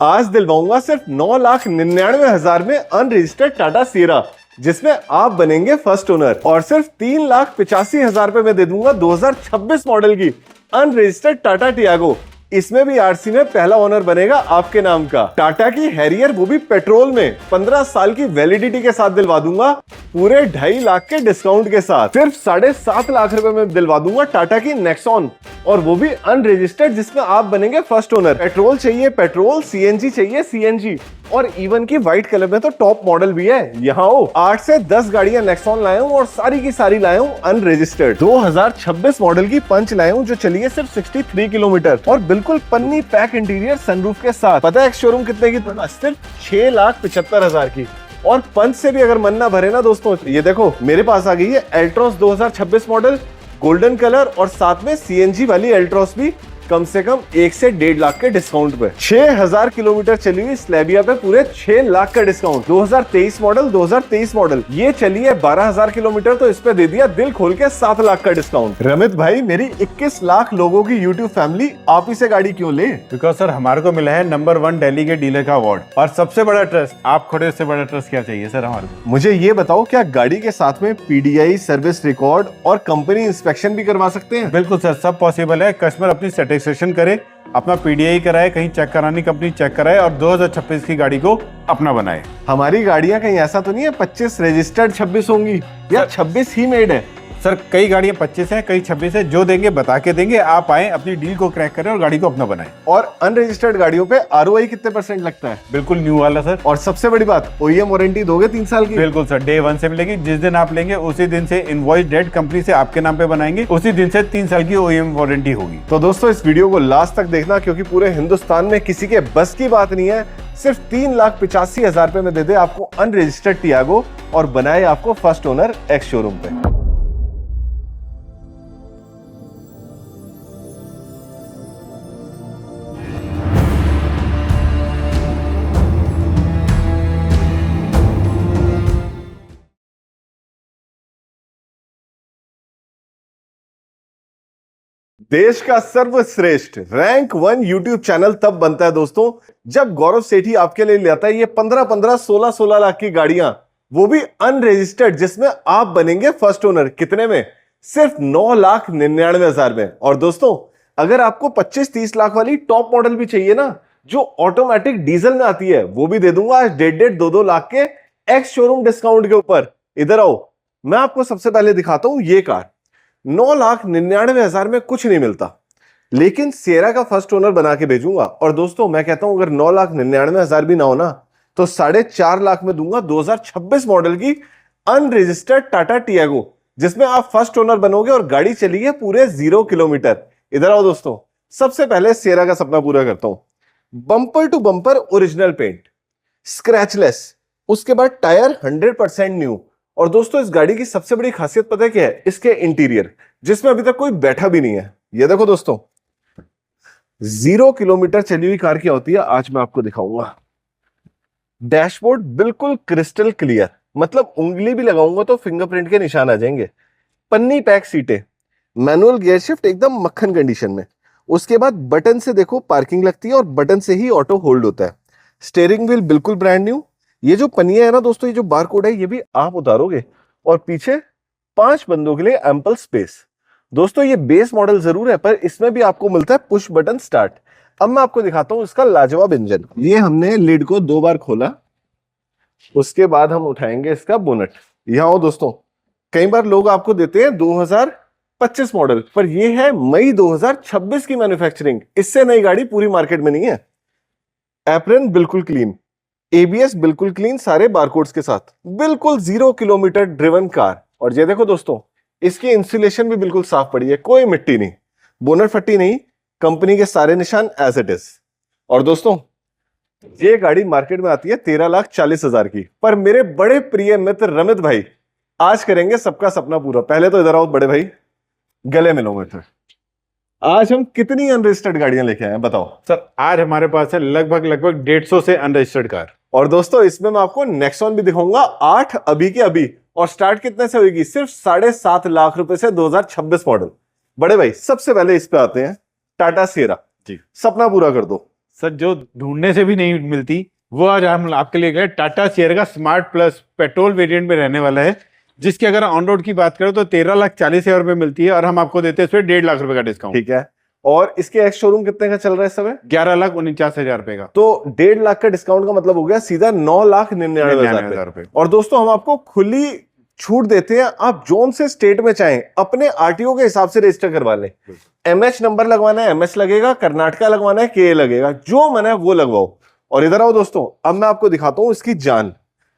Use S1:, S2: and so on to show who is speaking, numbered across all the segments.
S1: आज दिलवाऊंगा सिर्फ 9,99,000 में अनरजिस्टर्ड टाटा सियरा, जिसमें आप बनेंगे फर्स्ट ओनर। और सिर्फ 3,85,000 रुपए में दे दूंगा 2026 मॉडल की अनरजिस्टर्ड टाटा टियागो। इसमें भी आरसी में पहला ओनर बनेगा आपके नाम का। टाटा की हैरियर, वो भी पेट्रोल में, 15 साल की वैलिडिटी के साथ दिलवा दूंगा, पूरे 2.5 लाख के डिस्काउंट के साथ। सिर्फ 7.5 लाख रुपए में दिलवा दूंगा टाटा की नेक्सॉन, और वो भी अनरजिस्टर्ड, जिसमें आप बनेंगे फर्स्ट ओनर। पेट्रोल चाहिए पेट्रोल, सीएनजी चाहिए सीएनजी, और इवन की व्हाइट कलर में तो टॉप मॉडल भी है। यहाँ 8 से 10 गाड़ियां नेक्सॉन लाया हूँ, और सारी की सारी लाया हूँ अनरजिस्टर्ड। 2026 मॉडल की पंच लाया हूँ, जो चली है सिर्फ 63 किलोमीटर, और बिल्कुल पन्नी पैक इंटीरियर सनरूफ के साथ। पता है एक शोरूम कितने की? सिर्फ 6,75,000 की। और पंच से भी अगर मन ना भरे ना दोस्तों, ये देखो मेरे पास आ गई है एल्ट्रॉस 2026 मॉडल, गोल्डन कलर, और साथ में सीएनजी वाली एल्ट्रॉस भी, कम से कम 1 से 1.5 लाख के डिस्काउंट पे। 6,000 किलोमीटर चली हुई स्लैविया पे पूरे 6 लाख का डिस्काउंट। 2023 मॉडल ये चली है 12,000 किलोमीटर, तो इस पे दे दिया दिल खोल के 7 लाख का डिस्काउंट। रमित भाई, मेरी 21 लाख लोगों की यूट्यूब फैमिली आप ही से गाड़ी क्यों ले?
S2: बिकॉज सर हमारे को मिला है नंबर 1 दिल्ली के डीलर का अवार्ड, और सबसे बड़ा ट्रस्ट। आप खोड़े उससे बड़ा ट्रस्ट क्या चाहिए सर हमारे को?
S1: मुझे ये बताओ, क्या गाड़ी के साथ में पीडीआई, सर्विस रिकॉर्ड और कंपनी इंस्पेक्शन भी करवा सकते हैं?
S2: बिल्कुल सर, सब पॉसिबल है। कस्टमर अपनी सेटिस्फेक्शन करे, अपना पीडीआई कराए, कहीं चेक करानी कंपनी चेक कराए, और 2026 की गाड़ी को अपना बनाए।
S1: हमारी गाड़ियां कहीं ऐसा तो नहीं है 25 रजिस्टर्ड 26 होंगी, या 26 ही मेड है?
S2: सर कई गाड़ियां 25 है, कई 26 है, जो देंगे बता के देंगे। आप आए, अपनी डील को क्रैक करें और गाड़ी को अपना बनाएं।
S1: और अनरजिस्टर्ड गाड़ियों पे आरओआई कितने % लगता है?
S2: बिल्कुल न्यू वाला सर।
S1: और सबसे बड़ी बात, ओईएम वारंटी दोगे 3 साल की?
S2: बिल्कुल सर, डे 1 से मिलेगी। जिस दिन आप लेंगे उसी दिन से इनवॉइस डेट कंपनी से आपके नाम पे बनाएंगे, उसी दिन से 3 साल की ओईएम वारंटी होगी।
S1: तो दोस्तों इस वीडियो को लास्ट तक देखना, क्योंकि पूरे हिंदुस्तान में किसी के बस की बात नहीं है। सिर्फ 3,85,000 रुपए में दे दे आपको अनरजिस्टर्ड टियागो, और बनाए आपको फर्स्ट ओनर एक्स शोरूम पे। देश का सर्वश्रेष्ठ रैंक 1 यूट्यूब चैनल तब बनता है दोस्तों, जब गौरव सेठी आपके लिए लाता है ये 15-15, 16-16 लाख की गाड़ियां, वो भी अनरजिस्टर्ड, जिसमें आप बनेंगे फर्स्ट ओनर। कितने में? सिर्फ 9,99,000 में। और दोस्तों अगर आपको 25-30 लाख वाली टॉप मॉडल भी चाहिए ना, जो ऑटोमेटिक डीजल में आती है, वो भी दे दूंगा आज 1.5, 2-2 लाख के एक्स शोरूम डिस्काउंट के ऊपर। इधर आओ, मैं आपको सबसे पहले दिखाता हूं ये कार। 9,99,000 में कुछ नहीं मिलता, लेकिन सियरा का फर्स्ट ओनर बना के भेजूंगा। और दोस्तों मैं कहता हूं, अगर 9,99,000 भी ना हो ना, तो 4.5 लाख में दूंगा 2026 मॉडल की अनरजिस्टर्ड टाटा टियागो, जिसमें आप फर्स्ट ओनर बनोगे, और गाड़ी चली है पूरे 0 किलोमीटर। इधर आओ दोस्तों, सबसे पहले सियरा का सपना पूरा करता हूं। Bumper to bumper original paint, scratchless, उसके बाद टायर 100% न्यू। और दोस्तों इस गाड़ी की सबसे बड़ी खासियत पता है क्या है? इसके इंटीरियर, जिसमें अभी तक कोई बैठा भी नहीं है। ये देखो दोस्तों, 0 किलोमीटर चली हुई कार क्या होती है आज मैं आपको दिखाऊंगा। डैशबोर्ड बिल्कुल क्रिस्टल क्लियर, मतलब उंगली भी लगाऊंगा तो फिंगरप्रिंट के निशान आ जाएंगे। पन्नी पैक सीटें, मैनुअल गियर शिफ्ट एकदम मक्खन कंडीशन में। उसके बाद बटन से देखो पार्किंग लगती है, और बटन से ही ऑटो होल्ड होता है। स्टीयरिंग व्हील बिल्कुल ब्रांड न्यू। ये जो पनिया है ना दोस्तों, ये जो बारकोड है, ये भी आप उतारोगे, और पीछे 5 बंदों के लिए एम्पल स्पेस। दोस्तों ये बेस मॉडल जरूर है, पर इसमें भी आपको मिलता है पुश बटन स्टार्ट। अब मैं आपको दिखाता हूं इसका लाजवाब इंजन। ये हमने लिड को 2 बार खोला, उसके बाद हम उठाएंगे इसका बोनट। यहां हो दोस्तों, कई बार लोग आपको देते हैं 2025 मॉडल, पर ये है मई 2026 की मैन्युफैक्चरिंग। इससे नई गाड़ी पूरी मार्केट में नहीं है। एप्रन बिल्कुल क्लीन, एबीएस बिल्कुल क्लीन, सारे बारकोड्स के साथ, बिल्कुल 0 किलोमीटर ड्रिवन कार। और ये देखो दोस्तों, इसकी इंसुलेशन भी बिल्कुल साफ पड़ी है, कोई मिट्टी नहीं, बोनट फटी नहीं, कंपनी के सारे निशान एज इट इज। और दोस्तों ये गाड़ी मार्केट में आती है 13,40,000 की, पर मेरे बड़े प्रिय मित्र रमित भाई आज करेंगे सबका सपना पूरा। पहले तो इधर आओ बड़े भाई, गले मिलो मित्र। आज हम कितनी अनरजिस्टर्ड गाड़ियां लेके आए हैं बताओ?
S2: सर आज हमारे पास है लगभग 150 से अनरजिस्टर्ड कार।
S1: और दोस्तों इसमें मैं आपको नेक्सॉन भी दिखाऊंगा, 8 अभी के अभी। और स्टार्ट कितने से होगी? सिर्फ 7.5 लाख रुपए से 2026 मॉडल। बड़े भाई सबसे पहले इस पे आते हैं, टाटा सियरा।
S2: जी,
S1: सपना पूरा कर दो।
S2: सर जो ढूंढने से भी नहीं मिलती वो आज हम आपके लिए गए, टाटा सिएरा का स्मार्ट प्लस पेट्रोल वेरिएंट में रहने वाला है, जिसकी अगर ऑन रोड की बात करें तो 13,40,000 रुपए मिलती है और हम आपको देते हैं इस पर 1.5 लाख रुपए का डिस्काउंट।
S1: ठीक है, और इसके एक्स शोरूम कितने का चल रहा है इस समय?
S2: 11,49,000 रुपए का।
S1: तो 1.5 लाख का डिस्काउंट का मतलब हो गया सीधा 9,99,000 रुपए। और दोस्तों हम आपको खुली छूट देते हैं, आप जोन से स्टेट में चाहें अपने आरटीओ के हिसाब से रजिस्टर करवा लें। एमएच नंबर लगवाना है एमएच लगेगा, कर्नाटका लगवाना है के लगेगा, जो मन है वो लगवाओ। और इधर आओ दोस्तों, अब मैं आपको दिखाता हूं इसकी जान,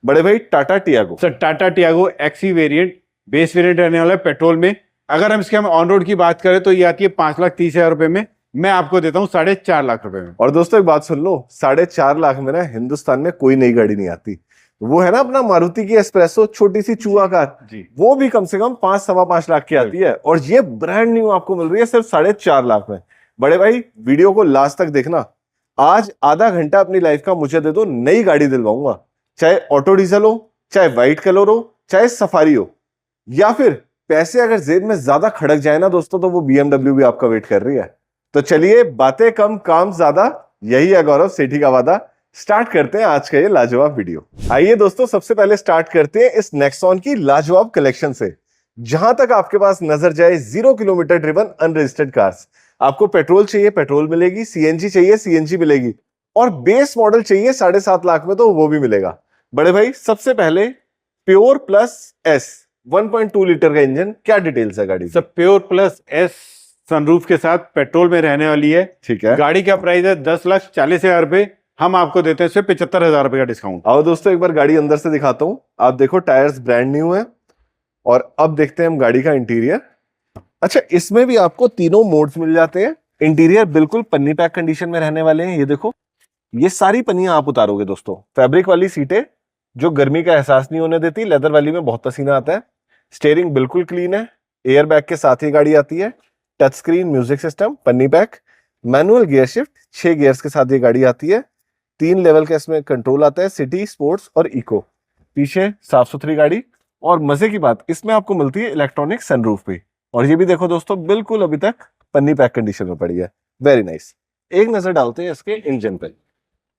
S1: बड़े भाई Tata Tiago.
S2: Sir Tata Tiago XE variant, base variant रहने वाला है पेट्रोल में। अगर हम इसके ऑन रोड की बात करें तो ये आती है 5,30,000 रुपए में, मैं आपको देता हूँ 4.5 लाख रुपए में।
S1: और दोस्तों एक बात सुन लो, 4.5 लाख में ना हिंदुस्तान में कोई नई गाड़ी नहीं आती। वो है ना अपना मारुति की एस्प्रेसो, छोटी सी चूहा कार
S2: जी,
S1: वो भी कम से कम 5-5.25 लाख की आती है, और ये ब्रांड न्यू आपको मिल रही है सिर्फ 4.5 लाख में। बड़े भाई वीडियो को लास्ट तक देखना, आज आधा घंटा अपनी लाइफ का मुझे दे दो, नई गाड़ी दिलवाऊंगा, चाहे ऑटो डीजल हो, चाहे व्हाइट कलर हो, चाहे सफारी हो, या फिर पैसे अगर जेब में ज्यादा खड़क जाए ना दोस्तों तो वो BMW भी आपका वेट कर रही है। तो चलिए बातें कम काम ज्यादा, यही है गौरव सेठी का वादा। स्टार्ट करते हैं आज का ये लाजवाब वीडियो। आइए दोस्तों सबसे पहले स्टार्ट करते हैं इस नेक्सॉन की लाजवाब कलेक्शन से। जहां तक आपके पास नजर जाए 0 किलोमीटर ड्रिवन अनरजिस्टर्ड कार्स। आपको पेट्रोल चाहिए पेट्रोल मिलेगी, सीएनजी चाहिए सीएनजी मिलेगी, और बेस मॉडल चाहिए 7.5 लाख में तो वो भी मिलेगा। बड़े भाई सबसे पहले प्योर प्लस एस 1.2 लीटर का इंजन, क्या डिटेल्स है गाड़ी?
S2: सब प्योर प्लस एस सनरूफ के साथ पेट्रोल में रहने वाली है।
S1: ठीक है,
S2: गाड़ी का प्राइस है 10,40,000 रुपए, हम आपको देते हैं इससे 75,000 रुपए का डिस्काउंट।
S1: आओ दोस्तों एक बार गाड़ी अंदर से दिखाता हूं। आप देखो टायर्स ब्रांड न्यू है, और अब देखते हैं हम गाड़ी का इंटीरियर। अच्छा, इसमें भी आपको तीनों मोड्स मिल जाते हैं। इंटीरियर बिल्कुल पन्नी पैक कंडीशन में रहने वाले हैं। ये देखो, ये सारी पन्नियां आप उतारोगे दोस्तों। फैब्रिक वाली सीटें जो गर्मी का एहसास नहीं होने देती, लेदर वाली में बहुत पसीना आता है। स्टीयरिंग बिल्कुल क्लीन है, एयर बैग के साथ ही गाड़ी आती है। टच स्क्रीन म्यूजिक सिस्टम, पन्नी pack, manual gear shift, 6 gears के साथ ये गाड़ी आती है। 3 लेवल का इसमें कंट्रोल आता है, सिटी, स्पोर्ट्स और इको। पीछे साफ सुथरी गाड़ी, और मजे की बात इसमें आपको मिलती है इलेक्ट्रॉनिक सनरूफ भी। और ये भी देखो दोस्तों बिल्कुल अभी तक पन्नी पैक कंडीशन में पड़ी है। Very nice. एक नजर डालते हैं इसके इंजन पे।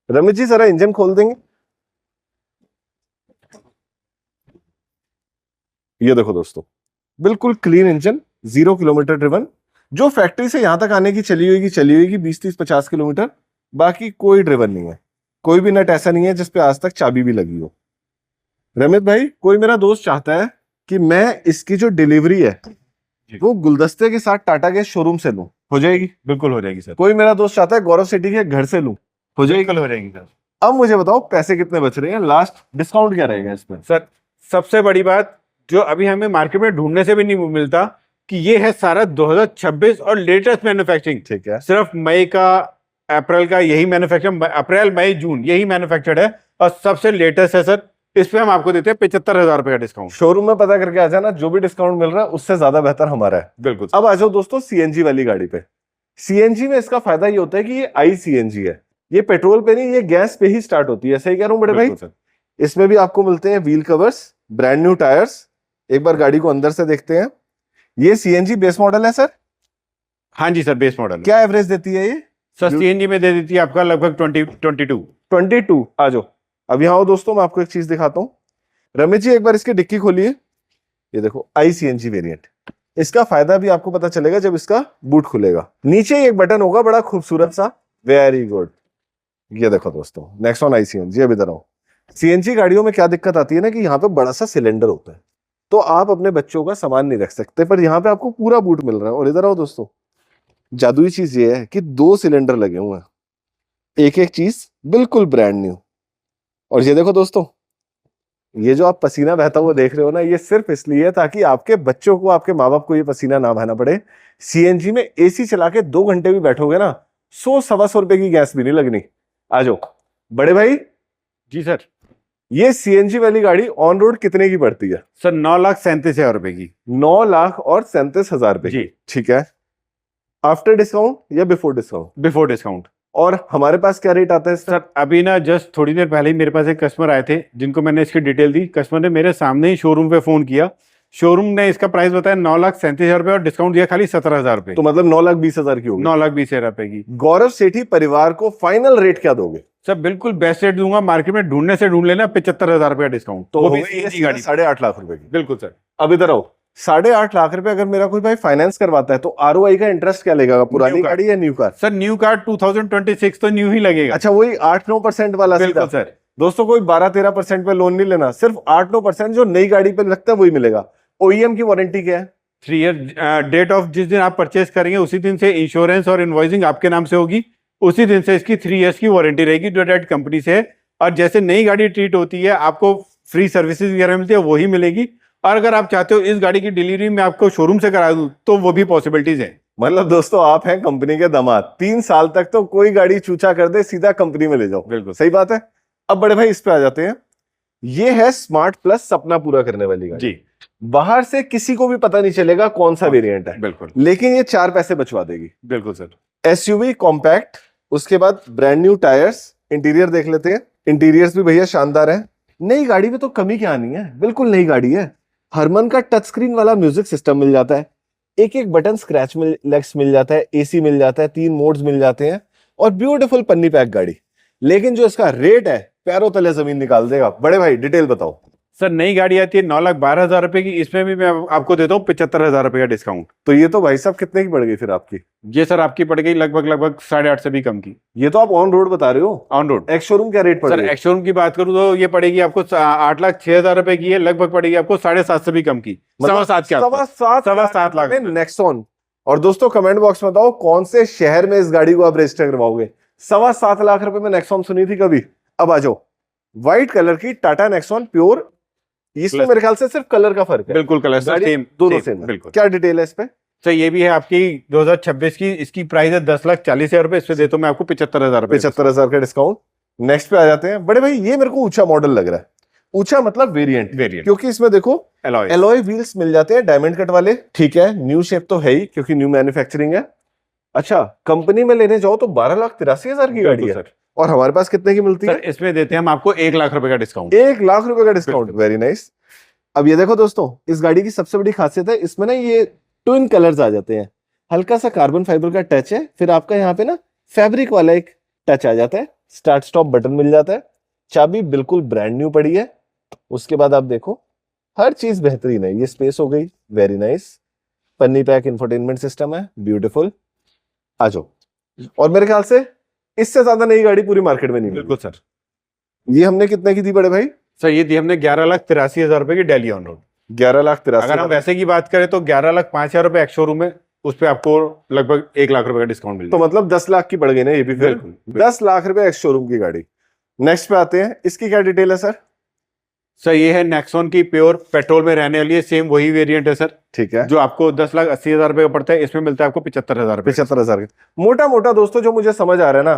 S1: रमेश जी जरा इंजन खोल देंगे। ये देखो दोस्तों बिल्कुल क्लीन इंजन, 0 किलोमीटर ड्रिवन। जो फैक्ट्री से यहां तक आने की चली होगी 20-30-50 किलोमीटर, बाकी कोई ड्रिवन नहीं है। कोई भी नट ऐसा नहीं है जिसपे आज तक चाबी भी लगी हो। रमेश भाई, कोई मेरा दोस्त चाहता है कि मैं इसकी जो डिलीवरी है वो गुलदस्ते के साथ टाटा के शोरूम से लूं, हो जाएगी?
S2: बिल्कुल हो जाएगी सर।
S1: कोई मेरा दोस्त चाहता है गौरव सिटी के घर से लूं, हो जाएगी?
S2: बिल्कुल हो जाएगी सर।
S1: अब मुझे बताओ पैसे कितने बच रहे हैं, लास्ट डिस्काउंट क्या रहेगा इसमें?
S2: सर सबसे बड़ी बात जो अभी हमें मार्केट में ढूंढने से भी नहीं मिलता कि ये है सारा 2026 और लेटेस्ट मैन्युफैक्चरिंग।
S1: ठीक है,
S2: सिर्फ मई का, अप्रैल का यही मैन्युफैक्चर, अप्रैल मई जून यही मैन्युफैक्चर्ड है और सबसे लेटेस्ट है सर। इस पे हम आपको देते हैं 75,000 रुपए का डिस्काउंट।
S1: शोरूम में पता करके आ जाना, जो भी डिस्काउंट मिल रहा है उससे ज्यादा बेहतर हमारा है।
S2: बिल्कुल।
S1: अब आ जाओ दोस्तों सीएनजी वाली गाड़ी पे। सीएनजी में इसका फायदा ये होता है कि ये आई सीएनजी है, ये पेट्रोल पे नहीं, ये गैस पे ही स्टार्ट होती है। सही कह रहा हूँ बड़े भाई?
S2: सर
S1: इसमें भी आपको मिलते हैं wheel covers, brand new tyres. एक बार गाड़ी को अंदर से देखते हैं। ये सीएनजी बेस मॉडल है सर?
S2: हाँ जी सर, बेस मॉडल।
S1: क्या एवरेज देती है ये
S2: सर? सीएनजी में दे देती है आपका लगभग 22।
S1: आ जाओ अब यहाँ आओ दोस्तों, मैं आपको एक चीज दिखाता हूँ। रमेश जी एक बार इसकी डिक्की खोलिए। ये देखो आई सीएनजी वेरिएंट। इसका फायदा भी आपको पता चलेगा जब इसका बूट खुलेगा। नीचे एक बटन होगा बड़ा खूबसूरत सा, वेरी गुड। ये देखो दोस्तों नेक्सॉन आई सीएनजी। अब इधर आओ। सीएनजी गाड़ियों में क्या दिक्कत आती है ना कि यहाँ पे बड़ा सा सिलेंडर होता है, तो आप अपने बच्चों का सामान नहीं रख सकते, पर यहाँ पे आपको पूरा बूट मिल रहा है। और इधर आओ दोस्तों, जादुई चीज ये है कि 2 सिलेंडर लगे हुए हैं, एक एक चीज बिल्कुल ब्रांड न्यू। और ये देखो दोस्तों, ये जो आप पसीना बहता हुआ देख रहे हो ना, ये सिर्फ इसलिए है ताकि आपके बच्चों को, आपके माँ बाप को ये पसीना ना बहाना पड़े। सीएनजी में एसी चला के 2 घंटे भी बैठोगे ना, 100-125 रुपए की गैस भी नहीं लगनी। आ जाओ बड़े भाई।
S2: जी सर।
S1: ये सीएनजी वाली गाड़ी ऑन रोड कितने की पड़ती है
S2: सर? 9,37,000 रुपए की।
S1: 9,37,000 रुपए
S2: जी।
S1: ठीक है, आफ्टर डिस्काउंट या बिफोर डिस्काउंट?
S2: Before discount.
S1: और हमारे पास क्या रेट आता है
S2: सर अभी ना जस्ट थोड़ी देर पहले ही मेरे पास एक कस्टमर आए थे जिनको मैंने इसकी डिटेल दी। कस्टमर ने मेरे सामने ही शोरूम पे फोन किया, शोरूम ने इसका प्राइस बताया 9,37,000 रुपए और डिस्काउंट दिया खाली 17,000 रुपए,
S1: तो मतलब 9,20,000 की होगी।
S2: 9,20,000 रुपए की।
S1: गौरव सेठी परिवार को फाइनल रेट क्या दोगे?
S2: सर बिल्कुल बेस्ट रेट दूंगा, मार्केट में ढूंढने से ढूंढ लेना 75,000 रुपए का डिस्काउंट,
S1: तो
S2: वो
S1: हो
S2: भी
S1: गई ये
S2: CNG गाड़ी।
S1: 8.5 लाख रुपए की।
S2: बिल्कुल सर।
S1: अब इधर आओ, 8.5 लाख रुपए अगर मेरा कोई भाई फाइनेंस करवाता है तो ROI का इंटरेस्ट क्या लेगा? पुरानी
S2: car।
S1: गाड़ी या new car?
S2: Sir new car 2026 तो न्यू ही लगेगा।
S1: अच्छा, वही 8-9% वाला
S2: बिल्कुल
S1: सीधा।
S2: सर।
S1: दोस्तों कोई 12-13% पे लोन नहीं लेना, सिर्फ 8-9% जो नई गाड़ी पे लगता है वही मिलेगा। OEM की वारंटी क्या है?
S2: 3 ईयर डेट ऑफ जिस दिन आप परचेज करेंगे उसी दिन से इंश्योरेंस और इनवॉइसिंग आपके नाम से होगी, उसी दिन से इसकी 3 इयर्स की वारंटी रहेगी जो डायरेक्ट कंपनी से है। और जैसे नई गाड़ी ट्रीट होती है आपको फ्री सर्विसेज वगैरह मिलती है वही मिलेगी, और अगर आप चाहते हो इस गाड़ी की डिलीवरी मैं आपको शोरूम से करा दूं तो वो भी पॉसिबिलिटीज है।
S1: मतलब दोस्तों आप हैं कंपनी के दामाद, 3 साल तक तो कोई गाड़ी चूचा कर दे सीधा कंपनी में ले जाओ।
S2: बिल्कुल
S1: सही बात है। अब बड़े भाई इस पे आ जाते हैं। ये है स्मार्ट प्लस, सपना पूरा करने वाली गाड़ी।
S2: जी
S1: बाहर से किसी को भी पता नहीं चलेगा कौन सा वेरिएंट है,
S2: बिल्कुल
S1: लेकिन ये 4 पैसे बचवा देगी।
S2: बिल्कुल सर।
S1: SUV कॉम्पैक्ट, उसके बाद ब्रांड न्यू टायर्स। इंटीरियर देख लेते हैं, इंटीरियर्स भी भैया शानदार है। नई गाड़ी में तो कमी क्या आनी है, बिल्कुल नई गाड़ी है। हरमन का टच स्क्रीन वाला म्यूजिक सिस्टम मिल जाता है, एक एक बटन स्क्रैच लेग्स मिल जाता है, AC मिल जाता है, 3 मोड्स मिल जाते हैं, और ब्यूटीफुल पन्नी पैक गाड़ी। लेकिन जो इसका रेट है पैरों तले जमीन निकाल देगा। बड़े भाई डिटेल बताओ।
S2: सर नई गाड़ी आती है 9,12,000 रुपए की, इसमें भी मैं आपको देता हूँ 75,000 रुपए का डिस्काउंट।
S1: तो ये तो भाई साहब कितने की पड़ गई फिर आपकी?
S2: ये सर आपकी पड़ गई लगभग 8.5 से भी कम की।
S1: ये तो आप ऑन रोड बता रहे हो,
S2: ऑन रोड।
S1: एक्स शोरूम क्या रेट पड़
S2: सर
S1: रही है?
S2: एक्स शोरूम की बात करूँ तो ये पड़ेगी आपको 8,06,000 रुपए की है, लगभग पड़ेगी आपको 7.5 से भी कम की, 7.25 के आसपास।
S1: 7.5
S2: लाख
S1: में नेक्सॉन। और दोस्तों कमेंट बॉक्स में बताओ कौन से शहर में इस गाड़ी को आप रजिस्टर करवाओगे? 7.25 लाख रुपए में नेक्सॉन सुनी थी कभी? अब आ जाओ, व्हाइट कलर की टाटा नेक्सॉन प्योर, इसमें मेरे ख्याल से सिर्फ कलर का फर्क है।
S2: बिल्कुल कलर सर सेम,
S1: दोनों सेम।
S2: बिल्कुल।
S1: क्या डिटेल है इस पे?
S2: सर ये भी है आपकी 2026 की, इसकी प्राइस है 10,40,000 रुपए, इस पे देता हूं मैं आपको 75,000 रुपए।
S1: 75,000 का डिस्काउंट। नेक्स्ट पे आ जाते हैं। बड़े भाई ये मेरे को ऊंचा मॉडल लग रहा है। ऊंचा मतलब वेरिएंट, क्योंकि इसमें देखो एलॉय व्हील्स मिल जाते हैं डायमंड कट वाले। ठीक है, न्यू शेप तो है ही क्योंकि न्यू मैन्युफैक्चरिंग है। अच्छा, कंपनी में लेने जाओ तो 12,83,000 की गाड़ी है, और हमारे पास कितने की मिलती है?
S2: इसमें देते हैं हम आपको 1 लाख रुपए का डिस्काउंट।
S1: 1 लाख रुपए का डिस्काउंट, वेरी नाइस। अब ये देखो दोस्तों, इस गाड़ी की सबसे बड़ी खासियत है इसमें ना ये ट्विन कलर्स आ जाते हैं। हल्का सा कार्बन फाइबर का टच है, फिर आपका यहाँ पे ना फैब्रिक वाला एक टच आ जाता है, स्टार्ट स्टॉप बटन मिल जाता है, चाबी बिल्कुल ब्रांड न्यू पड़ी है। उसके बाद आप देखो हर चीज बेहतरीन है। ये स्पेस हो गई, वेरी नाइस। पन्नी पैक इंफोटेनमेंट सिस्टम है, ब्यूटीफुल। आ जाओ। और मेरे ख्याल से इससे ज्यादा नई गाड़ी पूरी मार्केट में नहीं मिली।
S2: बिल्कुल सर।
S1: ये हमने कितने की दी बड़े भाई?
S2: सर ये दी हमने 11,83,000 रुपए की डेली ऑन रोड।
S1: 11,83,000।
S2: अगर हम वैसे की बात करें तो 11,05,000 रुपए एक्स शोरूम में, उस पे आपको लगभग 1 लाख रुपए का डिस्काउंट मिल
S1: तो मतलब 10 लाख की पड़ गई ना ये भी फिर। 10 लाख रुपए एक्स शोरूम की गाड़ी। नेक्स्ट पे आते हैं, इसकी क्या डिटेल है सर?
S2: सर ये है नेक्सॉन की प्योर पेट्रोल में रहने वाली है, सेम वही वेरिएंट है सर।
S1: ठीक है,
S2: जो आपको 10,80,000 रुपए का पड़ता है, इसमें मिलता है आपको 75,000 रुपए।
S1: 75,000 मोटा मोटा दोस्तों जो मुझे समझ आ रहा है ना,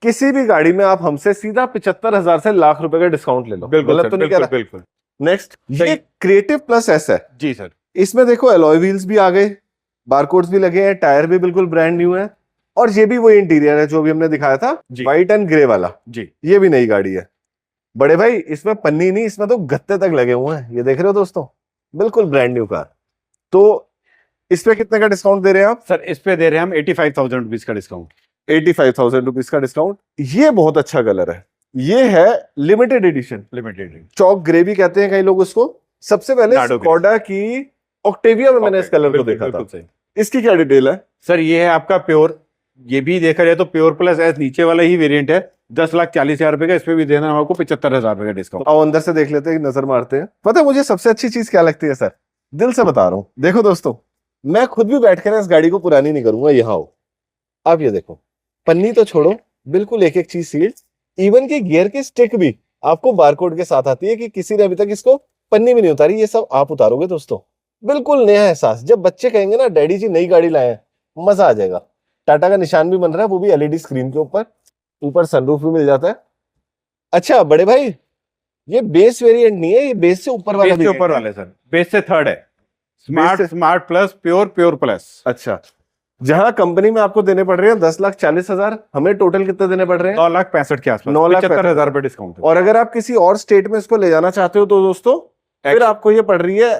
S1: किसी भी गाड़ी में आप हमसे सीधा 75,000 से लाख रुपए का डिस्काउंट ले लो।
S2: बिल्कुल
S1: गलत तो नहीं कह रहा?
S2: बिल्कुल।
S1: नेक्स्ट, ये क्रिएटिव प्लस एस है।
S2: जी सर।
S1: इसमें देखो एलॉय व्हील्स भी आ गए, बारकोड्स भी लगे हैं, टायर भी बिल्कुल ब्रांड न्यू है, और ये भी वही इंटीरियर है जो भी हमने दिखाया था, व्हाइट एंड ग्रे वाला।
S2: जी,
S1: ये भी नई गाड़ी है। बड़े भाई इसमें पन्नी नहीं, इसमें तो गत्ते तक लगे हुए हैं, ये देख रहे हो दोस्तों, बिल्कुल ब्रांड न्यू कार। तो इस पे कितने का डिस्काउंट दे रहे हैं आप?
S2: सर इस पे दे रहे हैं हम 85,000 रुपीज का डिस्काउंट।
S1: 85,000 रुपीज का डिस्काउंट। ये बहुत अच्छा कलर है, ये है लिमिटेड एडिशन,
S2: लिमिटेड
S1: चौक ग्रे भी कहते हैं कई लोग उसको। सबसे पहले स्कोडा की ऑक्टेविया में मैंने इस कलर को देखा था। इसकी क्या डिटेल है?
S2: सर ये है आपका प्योर, ये भी देखा जाए तो प्योर प्लस एस नीचे वाला ही वेरिएंट है, 10,40,000 रुपए का, इसमें भी देना है आपको 75,000 रुपए का डिस्काउंट।
S1: आओ अंदर से देख लेते हैं, नजर मारते हैं। पता है मुझे सबसे अच्छी चीज क्या लगती है सर? दिल से बता रहा हूँ, देखो दोस्तों, मैं खुद भी बैठ कर इस गाड़ी को पुरानी नहीं करूंगा। यहाँ हो आप, ये देखो, पन्नी तो छोड़ो, बिल्कुल एक एक चीज सील्ड, इवन की गियर की स्टिक भी आपको बारकोड के साथ आती है कि किसी ने अभी तक इसको पन्नी भी नहीं उतारी। ये सब आप उतारोगे दोस्तों, बिल्कुल नया एहसास। जब बच्चे कहेंगे ना डैडी जी नई गाड़ी लाए, मजा आ जाएगा। टाटा का निशान भी बन रहा है, वो भी एलईडी स्क्रीन के ऊपर, ऊपर सनरूफ भी मिल जाता है। अच्छा बड़े भाई, ये बेस वेरिएंट नहीं है, ये बेस से ऊपर वाला,
S2: बेस से ऊपर वाला सर, बेस से थर्ड है, स्मार्ट प्लस प्योर प्लस।
S1: अच्छा, जहां कंपनी में आपको देने पड़ रहे हैं 10,40,000, हमें टोटल कितने देने पड़ रहे हैं?
S2: 9,65,000 के आसपास,
S1: 9,65,000
S2: रुपए डिस्काउंट।
S1: और अगर आप किसी और स्टेट में इसको ले जाना चाहते हो तो दोस्तों फिर आपको ये पड़ रही है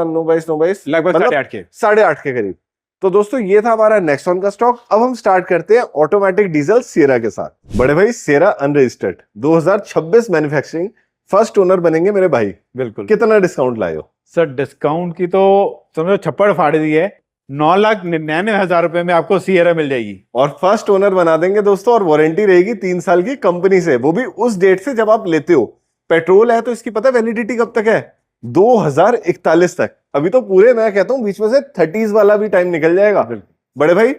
S1: 9/22
S2: लगभग
S1: मतलब
S2: 8.5 के।
S1: 8.5 के करीब। तो दोस्तों ये था हमारा नेक्सॉन का स्टॉक। अब हम स्टार्ट करते हैं ऑटोमेटिक डीजल सियरा के साथ। बड़े भाई Sierra unregistered 2026 manufacturing, first owner बनेंगे मेरे भाई,
S2: बिल्कुल
S1: कितना डिस्काउंट लाए हो?
S2: सर, डिस्काउंट की तो समझो छप्पड़ फाड़ दी है। 9,99,000 रुपए में आपको सियरा मिल जाएगी।
S1: और फर्स्ट ओनर बना देंगे दोस्तों, और वारंटी रहेगी 3 साल की कंपनी से, वो भी उस डेट से जब आप लेते हो। पेट्रोल है तो इसकी पता वैलिडिटी कब तक है? 2041 तक। अभी तो पूरे मैं कहता हूं बीच में से 30s वाला भी टाइम निकल जाएगा। बड़े भाई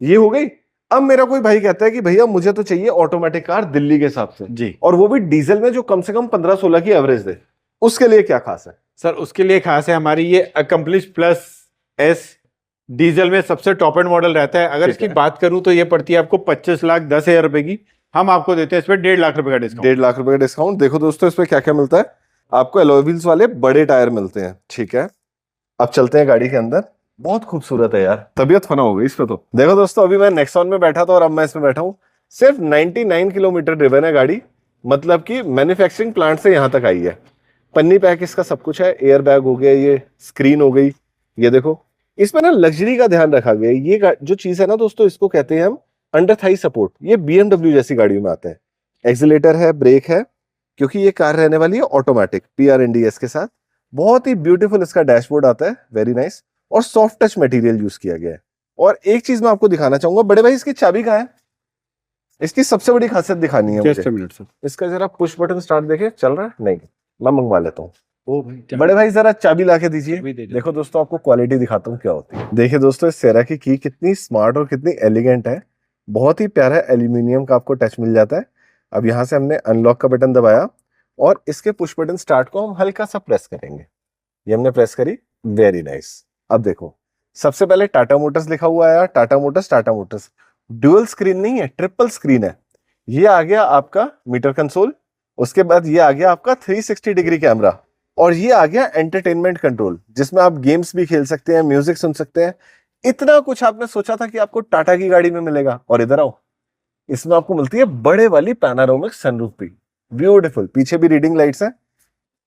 S1: ये हो गई। अब मेरा कोई भाई कहता है कि भैया मुझे तो चाहिए ऑटोमेटिक कार दिल्ली के हिसाब से
S2: जी,
S1: और वो भी डीजल में जो कम से कम 15-16 की एवरेज दे, उसके लिए क्या खास है?
S2: सर उसके लिए खास है हमारी ये अकम्पलिश प्लस एस, डीजल में सबसे टॉप एंड मॉडल रहता है। अगर
S1: ठीक
S2: इसकी
S1: है।
S2: बात करूं तो ये पड़ती है आपको 25,10,000 रुपए की। हम आपको देते हैं इस पर 1.5 लाख रुपए का डिस्काउंट।
S1: 1.5 लाख रुपए का डिस्काउंट। देखो दोस्तों इसमें क्या क्या मिलता है आपको। एलॉय व्हील्स वाले बड़े टायर मिलते हैं, ठीक है। अब चलते हैं गाड़ी के अंदर। बहुत खूबसूरत है यार, तबीयत फना हो गई इस पे तो। देखो दोस्तों अभी मैं नेक्सॉन में बैठा था और अब मैं इसमें बैठा हूं। सिर्फ 99 किलोमीटर ड्रिवन है गाड़ी, मतलब कि मैन्युफैक्चरिंग प्लांट से यहां तक आई है। पन्नी पैक इसका सब कुछ है, एयर बैग हो गया, ये स्क्रीन हो गई, ये देखो। इसमें ना लग्जरी का ध्यान रखा गया है। ये जो चीज है ना दोस्तों, इसको कहते हैं हम अंडर थाई सपोर्ट। ये BMW जैसी गाड़ियों में आता है। एक्सीलेटर है, ब्रेक है, क्योंकि ये कार रहने वाली है ऑटोमेटिक PRNDS के साथ। बहुत ही ब्यूटीफुल इसका डैशबोर्ड आता है, वेरी नाइस। और सॉफ्ट टच मटेरियल यूज किया गया है। और एक चीज मैं आपको दिखाना चाहूंगा बड़े भाई, इसकी चाबी कहाँ है? इसकी सबसे बड़ी खासियत दिखानी है मुझे।
S2: Just a minute sir.
S1: इसका जरा पुश बटन स्टार्ट देखे, चल रहा है? नहीं, मैं मंगवा लेता हूँ।
S2: ओ भाई,
S1: बड़े भाई जरा चाबी ला के दीजिए।
S2: चाबी दे दो।
S1: देखो दोस्तों आपको क्वालिटी दिखाता हूँ क्या होती है। देखिए दोस्तों इस सेरा की कितनी स्मार्ट और कितनी एलिगेंट है। बहुत ही प्यारा एल्यूमिनियम का आपको टच मिल जाता है। अब यहाँ से हमने अनलॉक का बटन दबाया और इसके पुश बटन स्टार्ट को हम हल्का सा प्रेस करेंगे। ये हमने प्रेस करी, वेरी नाइस। अब देखो सबसे पहले टाटा मोटर्स लिखा हुआ है, टाटा मोटर्स। ड्यूअल स्क्रीन नहीं है, ट्रिपल स्क्रीन है। ये आ गया आपका मीटर कंसोल, उसके बाद ये आ गया आपका 360 डिग्री कैमरा, और ये आ गया एंटरटेनमेंट कंट्रोल, जिसमें आप गेम्स भी खेल सकते हैं, म्यूजिक सुन सकते हैं। इतना कुछ आपने सोचा था कि आपको टाटा की गाड़ी में मिलेगा, और इधर आओ, इसमें आपको मिलती है बड़े वाली पैनारोमिक सनरूफ भी, ब्यूटीफुल। पीछे भी रीडिंग लाइट्स हैं,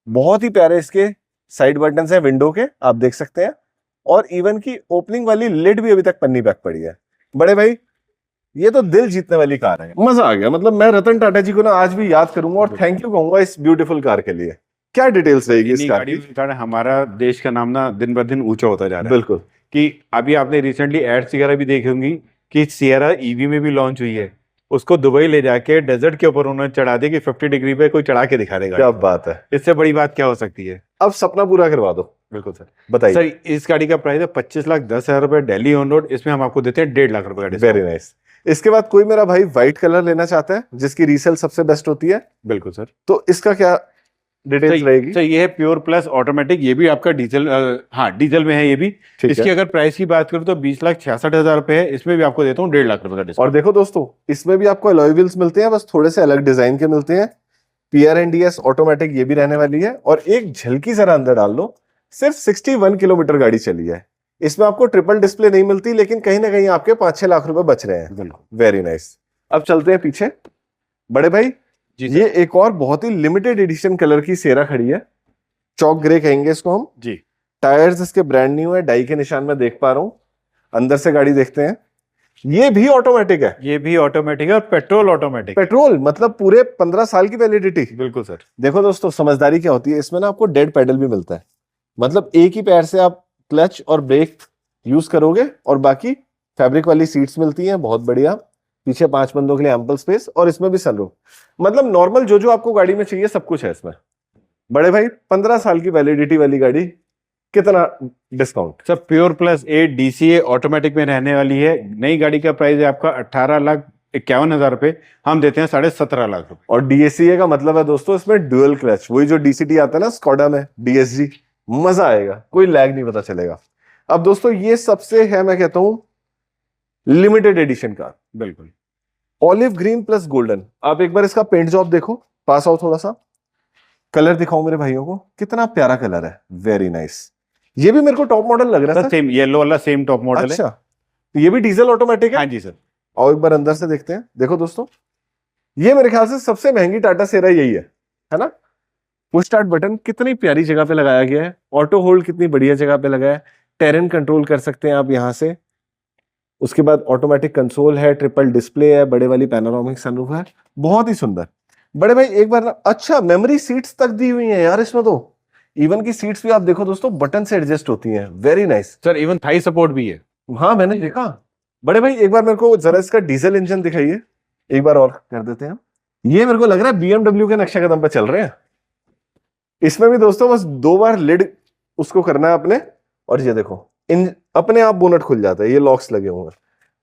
S1: बहुत ही प्यारे इसके साइड बटन्स हैं विंडो के, आप देख सकते हैं। और इवन की ओपनिंग वाली लिड भी अभी तक पन्नी बैक पड़ी है। बड़े भाई ये तो दिल जीतने वाली कार है, मजा आ गया। मतलब मैं रतन टाटा जी को ना आज भी याद करूंगा और थैंक यू कहूंगा इस ब्यूटीफुल कार के लिए। क्या डिटेल्स रहेगी इस कार की?
S2: कारण हमारा देश का नाम ना दिन ब दिन ऊंचा होता जा रहा है।
S1: बिल्कुल।
S2: कि अभी आपने रिसेंटली एड्स वगैरह भी देखी होंगी कि सियरा ईवी में भी लॉन्च हुई है। उसको दुबई ले जाके डेजर्ट के ऊपर उन्होंने चढ़ा दी कि 50 डिग्री पे कोई चढ़ा के दिखा देगा।
S1: क्या बात है,
S2: इससे बड़ी बात क्या हो सकती है?
S1: अब सपना पूरा करवा दो।
S2: बिल्कुल सर।
S1: बताइए।
S2: सर इस गाड़ी का प्राइस है 25,10,000 रुपए दिल्ली ऑन रोड। इसमें हम आपको देते हैं 1.5 लाख रुपए का डिस्काउंट।
S1: Very nice. इसके बाद कोई मेरा भाई व्हाइट कलर लेना चाहता है जिसकी रीसेल सबसे बेस्ट होती है,
S2: बिल्कुल सर।
S1: तो इसका क्या डिटेल्स रहेगी?
S2: सर ये है प्योर प्लस ऑटोमेटिक, ये भी आपका डीजल, हाँ डीजल में है ये भी।
S1: ठीक
S2: इसकी
S1: है।
S2: अगर प्राइस की बात करूं तो 20,66,000 रुपए है। इसमें भी आपको देता हूँ 1.5 लाख रुपए का डिस्काउंट।
S1: और देखो दोस्तों इसमें भी आपको अलॉय व्हील्स मिलते हैं, बस थोड़े से अलग डिजाइन के मिलते हैं। PRNDS ऑटोमेटिक ये भी रहने वाली है। और एक झलकी जरा अंदर डाल लो, सिर्फ 61 किलोमीटर गाड़ी चली है। इसमें आपको ट्रिपल डिस्प्ले नहीं मिलती, लेकिन कहीं ना कहीं आपके 5-6 लाख रुपए बच रहे हैं। Very nice. अब चलते हैं पीछे। बड़े भाई ये एक और बहुत ही लिमिटेड एडिशन कलर की सेरा खड़ी है, चॉक ग्रे कहेंगे इसको हम
S2: जी।
S1: टायर्स इसके ब्रांड न्यू है, डाई के निशान में देख पा रहा हूं। अंदर से गाड़ी देखते हैं, ये भी ऑटोमेटिक है।
S2: ये भी ऑटोमेटिक है और पेट्रोल ऑटोमेटिक।
S1: पेट्रोल मतलब पूरे 15 साल की वैलिडिटी।
S2: बिल्कुल सर।
S1: देखो दोस्तों समझदारी क्या होती है इसमें ना, आपको डेड पेडल भी मिलता है। मतलब एक ही पैर से आप क्लच और ब्रेक यूज करोगे, और बाकी फैब्रिक वाली सीट्स मिलती हैं, बहुत बढ़िया। पीछे 5 बंदों के लिए एम्पल स्पेस, और इसमें भी सनरूफ। मतलब नॉर्मल जो जो आपको गाड़ी में चाहिए सब कुछ है इसमें। बड़े भाई 15 साल की वैलिडिटी वाली गाड़ी, कितना discount?
S2: Sir pure plus 8 DCA automatic में रहने वाली है। नई गाड़ी का प्राइस है आपका 18,51,000 रुपए। हम देते हैं 17.5 लाख रुपए।
S1: और DSCA का मतलब है दोस्तों इसमें डुअल क्लच, वही जो DCT आता है ना स्कोडा में, DSG। मजा आएगा, कोई लैग नहीं पता चलेगा। अब दोस्तों ये सबसे है, मैं कहता हूं लिमिटेड एडिशन कार।
S2: बिल्कुल।
S1: Olive green plus golden. आप एक बार इसका पेंट जॉब देखो, पास आओ थोड़ा सा, कलर दिखाओ मेरे भाइयों को, कितना प्यारा कलर है, वेरी नाइस। ये भी मेरे को टॉप मॉडल लग रहा है।
S2: सेम येलो वाला सेम टॉप मॉडल है।
S1: अच्छा, तो ये भी डीजल ऑटोमेटिक है?
S2: हाँ जी सर।
S1: और एक बार अंदर से देखते हैं। देखो दोस्तों ये मेरे ख्याल से सबसे महंगी टाटा सेरा यही है ना? पुश स्टार्ट बटन कितनी प्यारी जगह पे लगाया गया है, ऑटो होल्ड कितनी बढ़िया जगह पे लगा है, टेरेन कंट्रोल कर सकते हैं आप यहाँ से। उसके बाद ऑटोमेटिक कंसोल है, ट्रिपल डिस्प्ले है, बड़े वाली पैनोरामिक सनरूफ है, बहुत ही सुंदर। बड़े भाई एक बार ना, अच्छा मेमोरी सीट्स तक दी हुई हैं यार इसमें तो। इवन की सीट्स भी आप देखो दोस्तों बटन से एडजस्ट होती हैं, very nice.
S2: Sir even Thai support भी है।
S1: हाँ मैंने देखा। बड़े भाई एक बार मेरे को जरा इसका डीजल इंजन दिखाइए, एक बार और कर देते हैं। ये मेरे को लग रहा है BMW के नक्शे कदम पे चल रहे हैं। इसमें भी दोस्तों बस 2 बार लिड उसको करना है अपने, और ये देखो इन अपने आप बोनट खुल जाता है, ये लॉक्स लगे हुए हैं।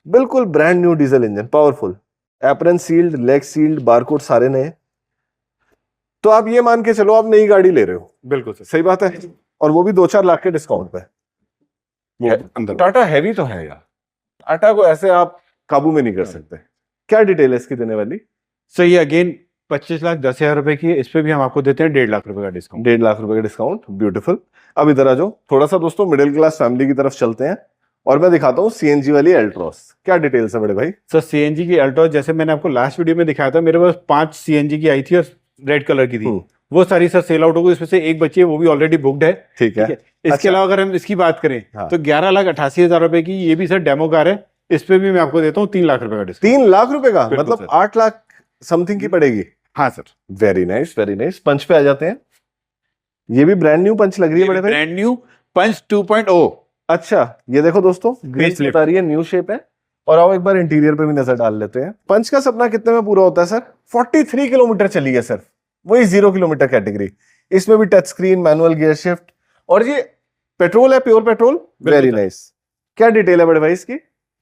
S1: बिल्कुल brand new diesel engine, powerful, apron sealed, leg sealed, barcode सारे नए। तो आप ये मान के चलो आप नई गाड़ी ले रहे हो।
S2: बिल्कुल सर,
S1: सही बात है, और वो भी 2-4 लाख के डिस्काउंट पे।
S2: वो अंदर
S1: टाटा हैवी तो है यार, टाटा को ऐसे आप काबू में नहीं कर सकते। क्या डिटेल है इसकी देने वाली?
S2: सर ये अगेन 25,10,000 रुपए की है, इस पे भी हम आपको देते हैं 1.5 लाख रुपए का डिस्काउंट।
S1: 1.5 लाख रुपए का डिस्काउंट, ब्यूटीफुल। अब इधर आ जाओ, थोड़ा सा दोस्तों मिडिल क्लास फैमिली की तरफ चलते हैं, और मैं दिखाता हूँ CNG वाली एल्ट्रॉस। क्या डिटेल्स है बड़े भाई?
S2: सर CNG की अल्ट्रॉस, जैसे मैंने आपको लास्ट वीडियो में दिखाया था, मेरे पास 5 CNG की आई थी और रेड कलर की थी, वो सारी सर सेल आउट हो गई, इसमें से एक बची है, वो भी ऑलरेडी बुकड है।
S1: ठीक है।
S2: इसके
S1: अच्छा।
S2: अलावा अगर हम इसकी बात करें
S1: हाँ।
S2: तो 11,88,000 रुपए की ये भी सर डेमो कार है, इस पे भी मैं आपको देता हूँ 3 लाख रुपए का डिस्काउंट।
S1: 3 लाख रुपए का,
S2: बिल्कुल
S1: मतलब
S2: सर।
S1: 8 लाख समथिंग की पड़ेगी।
S2: हाँ sir,
S1: very nice, very nice. Punch पे आ जाते हैं, ये भी ब्रांड न्यू पंच लग रही है बड़े भाई।
S2: ब्रांड न्यू पंच 2.0।
S1: अच्छा ये देखो दोस्तों, ग्रेस बता रही है, न्यू शेप है। और आओ एक बार इंटीरियर पे भी नजर डाल लेते हैं। पंच का सपना कितने में पूरा होता है सर? 43 किलोमीटर चली है सर, वही 0 किलोमीटर कैटेगरी। इसमें भी touch screen, manual gear shift, और ये पेट्रोल है, प्योर पेट्रोल। Very nice. क्या डिटेल है बड़े भाई इसकी?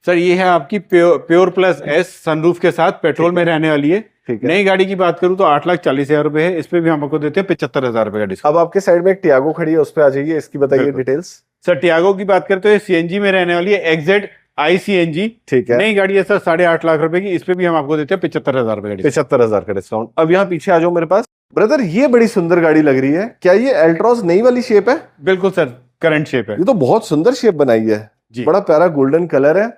S2: सर ये है आपकी प्योर प्लस एस सनरूफ के साथ पेट्रोल में रहने वाली है।
S1: ठीक है।
S2: नई गाड़ी की बात करूं तो 8,40,000 रुपए है, इस पे भी हम आपको देते हैं 75,000 रुपए का डिस्काउंट।
S1: अब आपके साइड में एक टियागो खड़ी है, उस पे आ जाइए, इसकी बताइए
S2: बिल्कुल।
S1: डिटेल्स।
S2: सर टियागो की बात करते हैं, CNG में रहने वाली है, XZ iCNG।
S1: ठीक है।
S2: नई गाड़ी है सर 8.5 लाख रुपए की, इस पे भी हम आपको देते हैं 75,000 रुपए का डिस्काउंट।
S1: 75,000 का डिस्काउंट। अब यहाँ पीछे आ जाओ मेरे पास। ब्रदर ये बड़ी सुंदर गाड़ी लग रही है, क्या ये एल्ट्रॉस नई वाली शेप है?
S2: बिल्कुल सर, करंट शेप है।
S1: ये तो बहुत सुंदर शेप बनाई है
S2: जी।
S1: बड़ा प्यारा गोल्डन कलर है।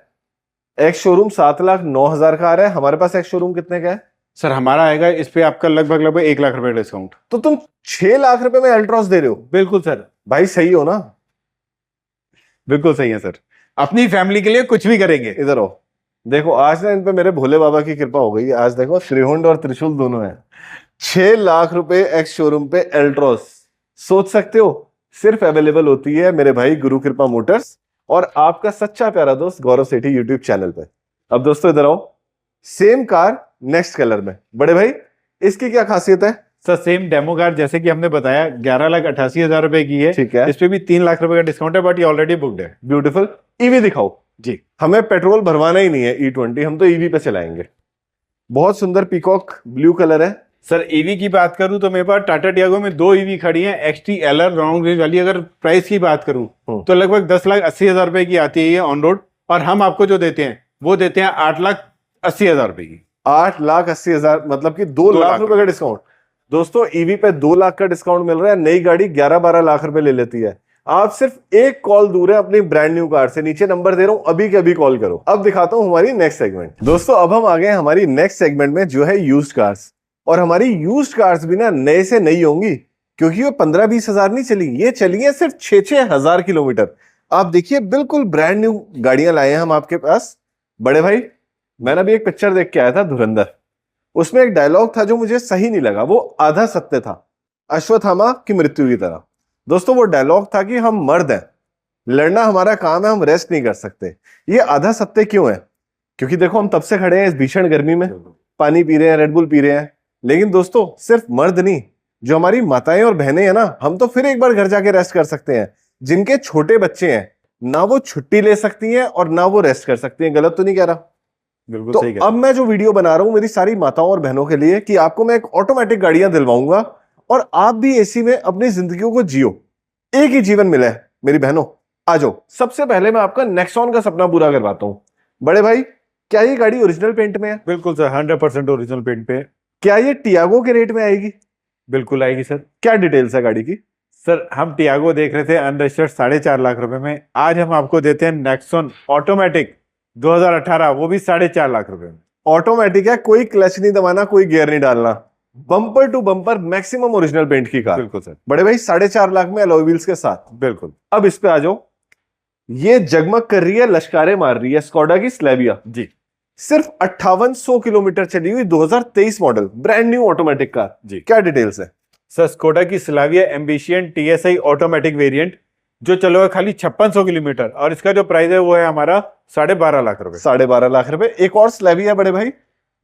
S1: एक्स शोरूम 7,09,000 का आ रहा है, हमारे पास एक्स शोरूम कितने का है?
S2: सर हमारा आएगा इस पे आपका लगभग 1 लाख रुपए का डिस्काउंट।
S1: तो तुम 6 लाख रुपए में एल्ट्रॉस दे रहे हो?
S2: बिल्कुल सर,
S1: भाई सही हो ना?
S2: बिल्कुल सही है सर, अपनी फैमिली के लिए कुछ भी करेंगे।
S1: इधर आओ, देखो आज ना इन पे मेरे भोले बाबा की कृपा हो गई है। आज देखो त्रिहुंड और त्रिशूल दोनों है। 6 लाख रुपए एक्स शोरूम पे एल्ट्रॉस, सोच सकते हो, सिर्फ अवेलेबल होती है मेरे भाई गुरु कृपा मोटर्स और आपका सच्चा प्यारा दोस्त गौरव सेठी यूट्यूब चैनल पे। अब दोस्तों इधर आओ, सेम कार नेक्स्ट कलर में। बड़े भाई इसकी क्या खासियत है?
S2: सर सेम डेमो कार जैसे कि हमने बताया 11,88,000 रुपए की है।
S1: ठीक है।
S2: इस पे भी 3 लाख रुपए का डिस्काउंट है, बट ये ऑलरेडी बुकड है।
S1: ब्यूटीफुल। ईवी दिखाओ
S2: जी।
S1: हमें पेट्रोल भरवाना ही नहीं है E20, हम तो ईवी पे चलाएंगे। बहुत सुंदर पीकॉक ब्लू कलर है।
S2: सर ईवी की बात करूं तो मेरे पास टाटा टियागो में 2 ईवी खड़ी हैं, XT LR लॉन्ग रेंज वाली। अगर प्राइस की बात करूं तो लगभग 10,80,000 रुपए की आती है ये ऑन रोड, और हम आपको जो देते हैं वो देते हैं 8,80,000 रुपए की।
S1: 8,80,000 मतलब कि 2 लाख रुपए का डिस्काउंट। दोस्तों ईवी पे 2 लाख का डिस्काउंट मिल रहा है। नई गाड़ी 11-12 लाख रुपए ले लेती है। आप सिर्फ एक कॉल दूर है अपनी ब्रांड न्यू कार से। नीचे नंबर दे रहा हूं, अभी के अभी कॉल करो। अब दिखाता हूं हमारी नेक्स्ट सेगमेंट। दोस्तों अब हम आ गए हमारी नेक्स्ट सेगमेंट में, जो है यूज्ड कार्स। और हमारी यूज्ड कार्स भी ना नए से नई होंगी, क्योंकि वो 15-20 हजार नहीं चली, ये चली है सिर्फ 6-6 हजार किलोमीटर। आप देखिए बिल्कुल ब्रांड न्यू गाड़ियां लाए हैं हम आपके पास। बड़े भाई मैंने अभी एक पिक्चर देख के आया था धुरंधर, उसमें एक डायलॉग था जो मुझे सही नहीं लगा, वो आधा सत्य था, अश्वत्थामा की मृत्यु की तरह। दोस्तों वो डायलॉग था कि हम मर्द हैं, लड़ना हमारा काम है, हम रेस्ट नहीं कर सकते। ये आधा सत्य क्यों है? क्योंकि देखो हम तब से खड़े हैं इस भीषण गर्मी में, पानी पी रहे हैं, रेड बुल पी रहे हैं, लेकिन दोस्तों सिर्फ मर्द नहीं, जो हमारी माताएं और बहनें हैं ना, हम तो फिर एक बार घर जाके रेस्ट कर सकते हैं। जिनके छोटे बच्चे हैं ना वो छुट्टी ले सकती हैं और ना वो रेस्ट कर सकती हैं। गलत तो नहीं कह रहा?
S2: बिल्कुल
S1: तो
S2: सही
S1: अब मैं जो वीडियो बना रहा हूं मेरी सारी माताओं और बहनों के लिए, कि आपको मैं एक ऑटोमेटिक गाड़ियां दिलवाऊंगा और आप भी एसी में अपनी जिंदगियों को जियो। एक ही जीवन मिला है मेरी बहनों, आ जाओ। सबसे पहले मैं आपका नेक्सॉन का सपना पूरा करवाता हूं। बड़े भाई क्या ये गाड़ी ओरिजिनल पेंट में है?
S2: बिल्कुल सर, 100% ओरिजिनल पेंट पे है।
S1: क्या ये टियागो के रेट में आएगी?
S2: बिल्कुल आएगी सर।
S1: क्या डिटेल्स है गाड़ी की?
S2: सर हम टियागो देख रहे थे अनरजिस्टर्ड 4.5 लाख रुपए में, आज हम आपको देते हैं नेक्सॉन ऑटोमेटिक 2018, वो भी 4.5 लाख रुपए में।
S1: ऑटोमेटिक है, कोई क्लच नहीं दबाना, कोई गियर नहीं डालना, bumper to bumper maximum original paint की कार।
S2: बिल्कुल सर,
S1: बड़े भाई 4.5 लाख में अलॉय व्हील्स के साथ।
S2: बिल्कुल।
S1: अब इस पे आ जाओ, ये जगमग कर रही है, लश्कारे मार रही है, स्कोडा की स्लैविया
S2: जी
S1: सिर्फ 5800 किलोमीटर चली हुई, 2023 model, brand new automatic car
S2: जी।
S1: क्या डिटेल्स है?
S2: सर स्कोडा की Slavia Ambition TSI automatic variant जो चलो है खाली 5600 किलोमीटर, और इसका जो प्राइस है वो है हमारा 12.5 लाख रुपए।
S1: 12.5 लाख रुपए। एक और स्लैविया बड़े भाई,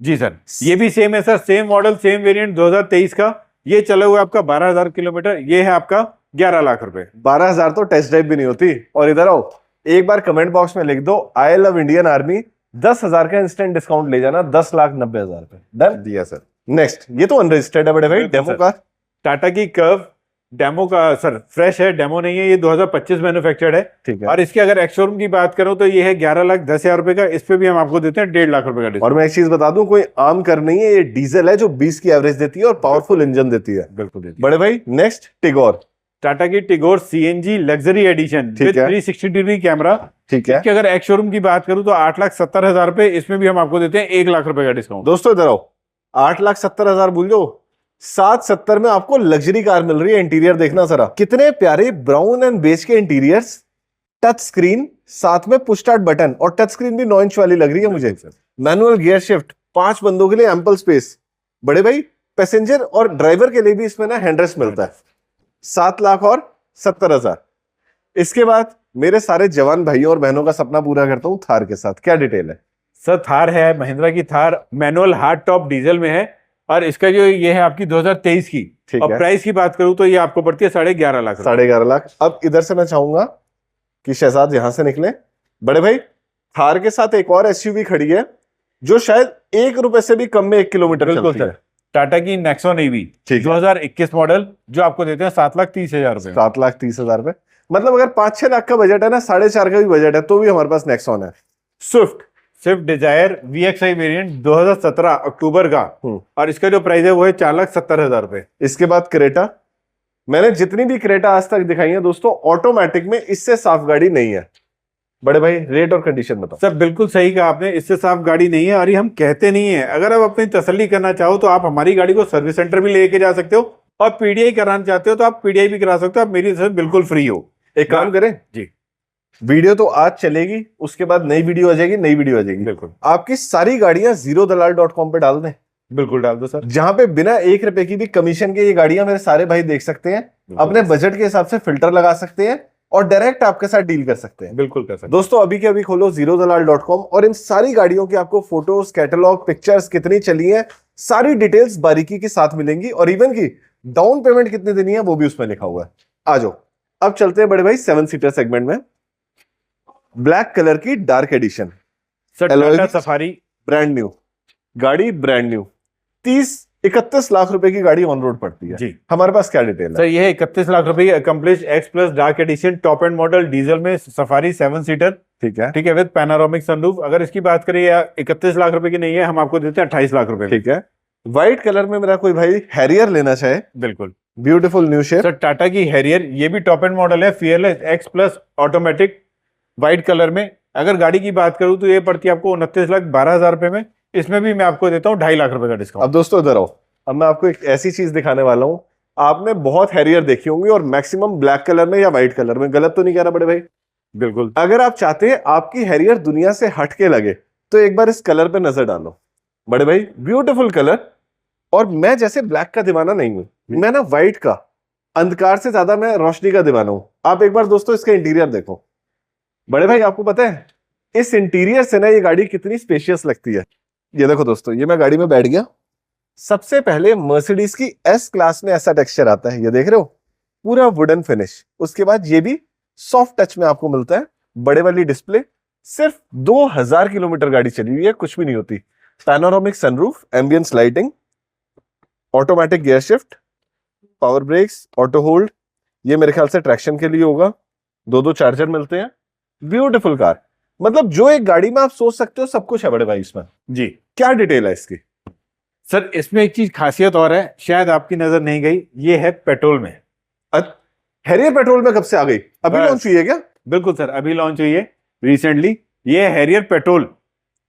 S2: जी सर, ये भी सेम है sir, same model same variant 2023 का, ये चला हुआ है आपका 12,000 किलोमीटर, ये है आपका 11 लाख रुपए।
S1: 12,000 तो टेस्ट ड्राइव भी नहीं होती। और इधर आओ, एक बार कमेंट बॉक्स में लिख दो आई लव इंडियन आर्मी, 10,000 का इंस्टेंट डिस्काउंट ले जाना, 10,90,000 रुपए। डन
S2: दिया सर।
S1: नेक्स्ट, ये तो अनरजिस्टर्ड है बड़े भाई,
S2: बिल्कुल
S1: डेमो
S2: सर।
S1: कार।
S2: टाटा की कर्व डेमो का सर, फ्रेश है, डेमो नहीं है, ये 2025 मैन्युफैक्चर्ड है।
S1: ठीक है।
S2: और इसके अगर एक्स-शोरूम की बात करूं तो ये है 11,10,000 रुपए का, इस पे भी हम आपको देते हैं 1.5 लाख रुपए का डिस्काउंट।
S1: और मैं एक चीज बता दूं, कोई आम कर नहीं है, ये डीजल है जो 20 की एवरेज देती है और पावरफुल इंजन देती है।
S2: बिल्कुल देती है।
S1: बड़े भाई नेक्स्ट, टिगोर।
S2: टाटा की टिगोर CNG लग्जरी एडिशन
S1: ठीक
S2: विद
S1: है।
S2: 360 डिग्री कैमरा,
S1: ठीक है
S2: इसके अगर एक्स शोरूम की बात करूं तो 8,70,000 रुपए, इसमें भी हम आपको देते हैं 1 लाख रुपए का डिस्काउंट।
S1: दोस्तों, इधर आओ, 8,70,000 भूल जाओ, 770 में आपको लग्जरी कार मिल रही है। इंटीरियर देखना जरा, कितने प्यारे ब्राउन एंड बेज के इंटीरियर्स, टच स्क्रीन, साथ में पुश स्टार्ट बटन, और टच स्क्रीन भी 9 इंच वाली लग रही है मुझे। मैनुअल गियर शिफ्ट, 5 बंदों के लिए एम्पल स्पेस। बड़े भाई पैसेंजर और ड्राइवर के लिए भी इसमें ना हैंडरेस्ट मिलता है। 7,70,000। इसके बाद मेरे सारे जवान भाइयों और बहनों का सपना पूरा करता हूं थार के साथ। क्या डिटेल है?
S2: सर थार है, महिंद्रा की Thar, manual hard top diesel में है, और इसका जो ये है आपकी 2023 की।
S1: ठीक
S2: और
S1: है।
S2: प्राइस की बात करूं तो ये आपको पड़ती है 11.5 लाख रुपए।
S1: 11.5 लाख। अब इधर से मैं चाहूंगा कि शहजाद यहां से निकले। बड़े भाई थार के साथ एक और SUV खड़ी है जो शायद 1 रुपए से भी कम में 1 किलोमीटर
S2: बिल्कुल
S1: चलती है।
S2: सर, टाटा की नेक्सॉन EV
S1: ठीक है।
S2: 2021 मॉडल, जो आपको देते हैं 7,30,000 रुपए।
S1: 7,30,000 रुपए। मतलब अगर 5-6 लाख का बजट है ना, 4.5 का भी बजट है, तो भी हमारे पास नेक्सॉन है।
S2: स्विफ्ट डिजायर VXI वेरिएंट 2017 अक्टूबर का, और इसका जो प्राइस है वो है 4,70,000 रुपए।
S1: इसके बाद क्रेटा। मैंने जितनी भी क्रेटा आज तक दिखाई है दोस्तों, ऑटोमेटिक में इससे साफ गाड़ी नहीं है। बड़े भाई रेट और कंडीशन बताओ।
S2: सर बिल्कुल सही कहा आपने, इससे साफ गाड़ी नहीं है, और ये हम कहते नहीं है। अगर आप अपनी तसल्ली करना चाहो तो आप हमारी गाड़ी को सर्विस सेंटर भी लेके जा सकते हो, और PDI कराना चाहते हो तो आप PDI भी करा सकते हो, आप मेरी तरफ से बिल्कुल फ्री हो।
S1: एक काम करें
S2: जी,
S1: वीडियो तो आज चलेगी, उसके बाद नई वीडियो आ जाएगी, नई वीडियो आ जाएगी।
S2: बिल्कुल
S1: आपकी सारी गाड़ियां zerodalal.com पे डाल दें,
S2: बिल्कुल डाल दो सर।
S1: जहां पे बिना 1 रुपए की भी कमीशन के ये गाड़ियां मेरे सारे भाई देख सकते हैं, अपने बजट के हिसाब से फिल्टर लगा सकते हैं और डायरेक्ट आपके साथ डील कर सकते हैं।
S2: बिल्कुल कर सकते
S1: दोस्तों अभी के अभी खोलो zerodalal.com और इन सारी गाड़ियों की आपको फोटोज, कैटलॉग, पिक्चर्स, कितनी चली हैं, सारी डिटेल्स बारीकी के साथ मिलेंगी, और इवन की डाउन पेमेंट कितनी देनी है वो भी उसमें लिखा हुआ है। आ जाओ, अब चलते हैं बड़े भाई 7 सीटर सेगमेंट में। ब्लैक कलर की dark edition,
S2: sir,
S1: Alloy
S2: Tata
S1: भी-
S2: सफारी
S1: ब्रांड न्यू गाड़ी, ब्रांड न्यू, 30-31 लाख रुपए की गाड़ी ऑन रोड पड़ती है।
S2: जी।
S1: हमारे पास क्या डिटेल है?
S2: सर ये है 31 लाख रुपए की accomplish X+ dark edition top and model diesel में सफारी 7 सीटर,
S1: ठीक है।
S2: ठीक है, विद पैनोरामिक सनरूफ। अगर इसकी बात करें 31 लाख रुपए की नहीं है, हम आपको देते हैं 28 लाख रुपए में।
S1: ठीक है। व्हाइट कलर में मेरा कोई भाई हैरियर लेना चाहे,
S2: बिल्कुल
S1: beautiful new shape.
S2: Sir, Tata की हैरियर, ये भी टॉप एंड मॉडल है, fearless X+ automatic white colour में। अगर गाड़ी की बात करूं तो ये पड़ती है आपको 29,12,000 रुपए में, इसमें भी मैं आपको देता हूँ 2.5 लाख रुपए का डिस्काउंट।
S1: अब दोस्तों इधर आओ, अब मैं आपको एक ऐसी चीज दिखाने वाला हूं, आपने बहुत हैरियर देखी होंगी और मैक्सिमम ब्लैक कलर में या व्हाइट कलर में। गलत तो नहीं कह रहा बड़े भाई?
S2: बिल्कुल।
S1: अगर आप चाहते हैं आपकी हैरियर दुनिया से हटके लगे तो एक बार इस कलर पे नजर डालो। बड़े भाई ब्यूटीफुल कलर, और मैं जैसे ब्लैक का दीवाना नहीं हूं, मैं ना व्हाइट का, अंधकार से ज्यादा मैं रोशनी का दीवाना हूं। आप एक बार दोस्तों इसका इंटीरियर देखो। बड़े भाई आपको पता है इस इंटीरियर से ना ये गाड़ी कितनी स्पेशियस लगती है। ये देखो दोस्तों, ये मैं गाड़ी में बैठ गया। सबसे पहले मर्सिडीज की S क्लास में ऐसा टेक्सचर आता है, ये देख रहे हो, पूरा वुडन फिनिश। उसके बाद ये भी सॉफ्ट टच में आपको मिलता है। बड़े वाली डिस्प्ले, सिर्फ 2000 किलोमीटर गाड़ी चली हुई है, कुछ भी नहीं होती। Panoramic sunroof, ambience lighting, automatic gear shift, power brakes, auto hold, ये मेरे ख्याल से ट्रैक्शन के लिए होगा। 2 चार्जर मिलते हैं। ब्यूटीफुल कार, मतलब जो एक गाड़ी में आप सोच सकते हो सब कुछ है बड़े भाई इसमें।
S2: जी
S1: क्या डिटेल है इसकी?
S2: सर, इसमें एक चीज खासियत और है, शायद आपकी नजर नहीं गई, ये है पेट्रोल में।
S1: हैरियर पेट्रोल में कब से आ गई? अभी
S2: बस।
S1: लॉन्च हुई है क्या?
S2: बिल्कुल सर, अभी लॉन्च हुई है रिसेंटली, ये है हैरियर पेट्रोल।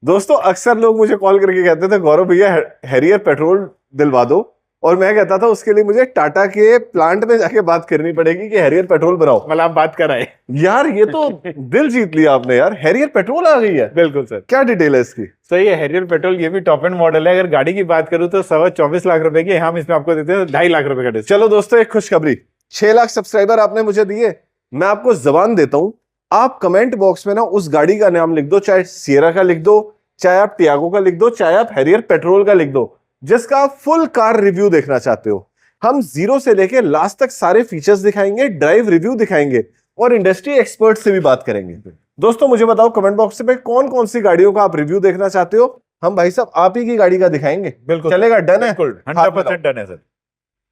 S1: दोस्तों अक्सर लोग मुझे कॉल करके कहते थे गौरव भैया हैरियर पेट्रोल दिलवा दो, और मैं कहता था उसके लिए मुझे टाटा के प्लांट में जाके बात करनी पड़ेगी कि हैरियर पेट्रोल बनाओ।
S2: मतलब आप बात कराए।
S1: यार ये तो दिल जीत लिया आपने यार, हैरियर पेट्रोल आ गई है।
S2: बिल्कुल सर।
S1: क्या डिटेल है इसकी?
S2: सही है, हैरियर पेट्रोल ये भी टॉप एंड मॉडल है। अगर गाड़ी की बात करूं तो 24.25 लाख रुपए की, हम इसमें आपको देते हैं 2.5 लाख रुपए का डिस्काउंट।
S1: चलो दोस्तों, एक खुशखबरी, 6 लाख सब्सक्राइबर आपने मुझे दिए, मैं आपको जबान देता हूं, आप कमेंट बॉक्स में ना उस गाड़ी का नाम लिख दो, चाहे सियरा का लिख दो, चाहे आप टियागो का लिख दो, चाहे आप हैरियर पेट्रोल का लिख दो, जिसका आप फुल कार रिव्यू देखना चाहते हो। हम जीरो से लेके लास्ट तक सारे फीचर्स दिखाएंगे, ड्राइव रिव्यू दिखाएंगे और इंडस्ट्री एक्सपर्ट से भी बात करेंगे। दोस्तों मुझे बताओ कमेंट बॉक्स में कौन कौन सी गाड़ियों का आप रिव्यू देखना चाहते हो, हम भाई साहब आप ही की गाड़ी का दिखाएंगे।
S2: बिल्कुल
S1: चलेगा? डन है?
S2: 100% डन है सर।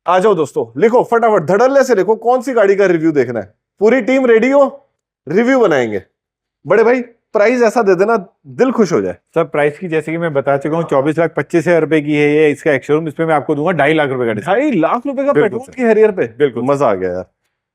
S1: आ जाओ दोस्तों, लिखो फटाफट, धड़ल्ले से लिखो कौन सी गाड़ी का रिव्यू देखना है। पूरी टीम रेडी हो, रिव्यू बनाएंगे। बड़े भाई प्राइस ऐसा दे देना दिल खुश हो जाए।
S2: सर प्राइस की जैसे कि मैं बता चुका हूँ 24,25,000 रुपए की है ये इसका एक्शोरूम, इसमें मैं आपको दूंगा 2.5 लाख रुपए का डिस्काउंट।
S1: 2.5 लाख रुपए का
S2: बिल्कुल
S1: पेट्रोल
S2: सर।
S1: की हैरियर पे?
S2: बिल्कुल
S1: मजा आ गया यार